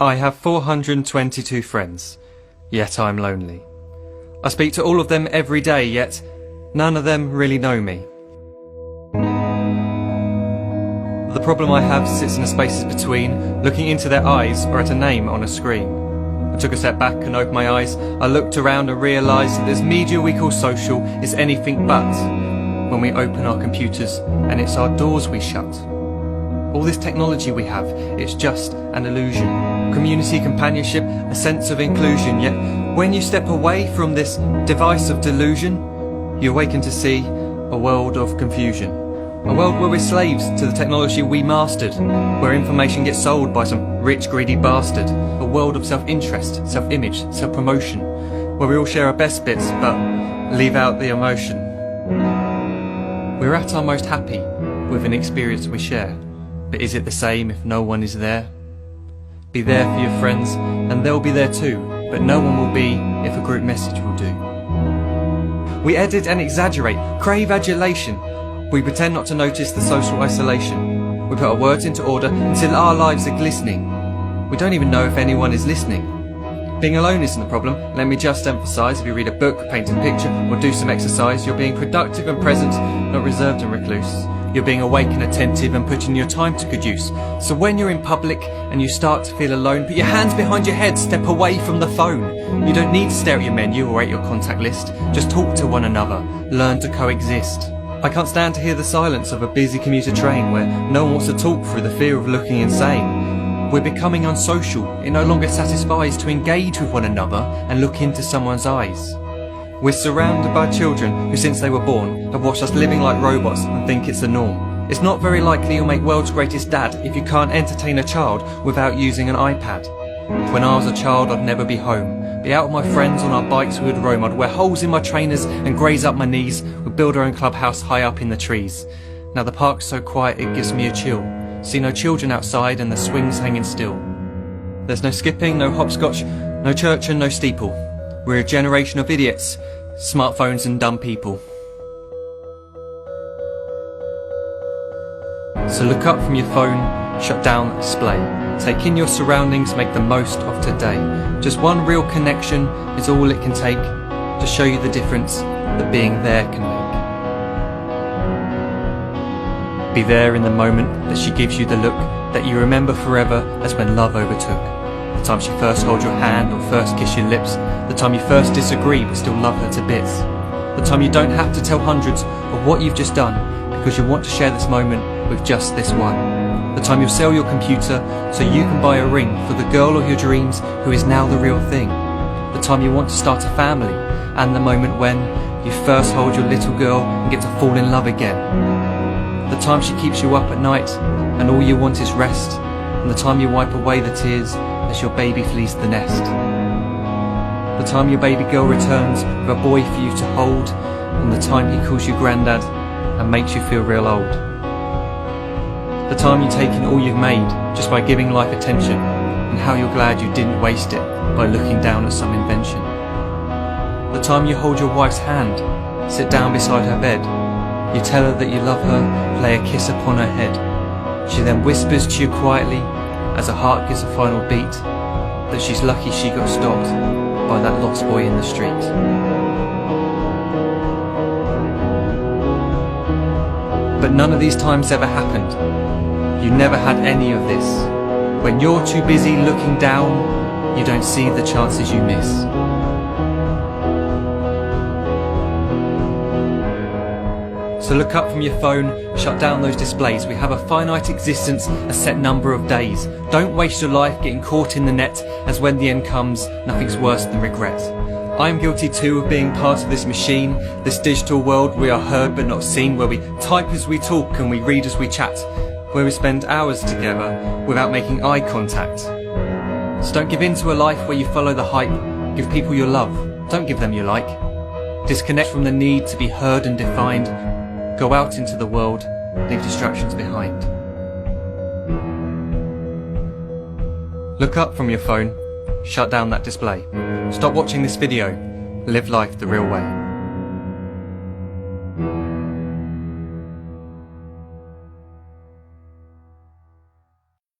I have 422 friends, yet I'm lonely. I speak to all of them every day, yet none of them really know me. The problem I have sits in the spaces between looking into their eyes or at a name on a screen. I took a step back and opened my eyes. I looked around and realised that this media we call social is anything but when we open our computers and it's our doors we shut. All this technology we have, it's just an illusion. Community, companionship, a sense of inclusion. Yet when you step away from this device of delusion, you awaken to see a world of confusion. A world where we're slaves to the technology we mastered, where information gets sold by some rich, greedy bastard. A world of self-interest, self-image, self-promotion, where we all share our best bits but leave out the emotion. We're at our most happy with an experience we share. But is it the same if no one is there? Be there for your friends, and they'll be there too, but no one will be if a group message will do. We edit and exaggerate, crave adulation. We pretend not to notice the social isolation. We put our words into order until our lives are glistening. We don't even know if anyone is listening. Being alone isn't the problem. Let me just emphasise, if you read a book, paint a picture, or do some exercise, you're being productive and present, not reserved and recluse. You're being awake and attentive and putting your time to good use. So when you're in public and you start to feel alone, put your hands behind your head, step away from the phone. You don't need to stare at your menu or at your contact list. Just talk to one another. Learn to coexist. I can't stand to hear the silence of a busy commuter train where no one wants to talk through the fear of looking insane. We're becoming unsocial. It no longer satisfies to engage with one another and look into someone's eyes. We're surrounded by children who, since they were born, have watched us living like robots and think it's the norm. It's not very likely you'll make world's greatest dad if you can't entertain a child without using an iPad. When I was a child, I'd never be home. Be out with my friends on our bikes, we would roam. I'd wear holes in my trainers and graze up my knees. We'd build our own clubhouse high up in the trees. Now the park's so quiet it gives me a chill. See no children outside and the swings hanging still. There's no skipping, no hopscotch, no church and no steeple. We're a generation of idiots, smartphones and dumb people. So look up from your phone, shut down the display. Take in your surroundings, make the most of today. Just one real connection is all it can take to show you the difference that being there can make. Be there in the moment that she gives you the look that you remember forever as when love overtook. The time she first holds your hand or first kiss your lips. The time you first disagree but still love her to bits. The time you don't have to tell hundreds of what you've just done because you want to share this moment with just this one. The time you'll sell your computer so you can buy a ring for the girl of your dreams who is now the real thing. The time you want to start a family, and the moment when you first hold your little girl and get to fall in love again. The time she keeps you up at night and all you want is rest, and the time you wipe away the tears as your baby flees the nest. The time your baby girl returns with a boy for you to hold, and the time he calls you granddad and makes you feel real old. The time you take in all you've made just by giving life attention, and how you're glad you didn't waste it by looking down at some invention. The time you hold your wife's hand, sit down beside her bed, you tell her that you love her, lay a kiss upon her head. She then whispers to you quietly as her heart gives a final beat that she's lucky she got stopped by that lost boy in the street. But none of these times ever happened. You never had any of this. When you're too busy looking down, you don't see the chances you miss. So look up from your phone, shut down those displays. We have a finite existence, a set number of days. Don't waste your life getting caught in the net, as when the end comes, nothing's worse than regret. I'm guilty too of being part of this machine, this digital world we are heard but not seen, where we type as we talk and we read as we chat, where we spend hours together without making eye contact. So don't give in to a life where you follow the hype. Give people your love, don't give them your like. Disconnect from the need to be heard and defined. Go out into the world, leave distractions behind. Look up from your phone, shut down that display. Stop watching this video, live life the real way.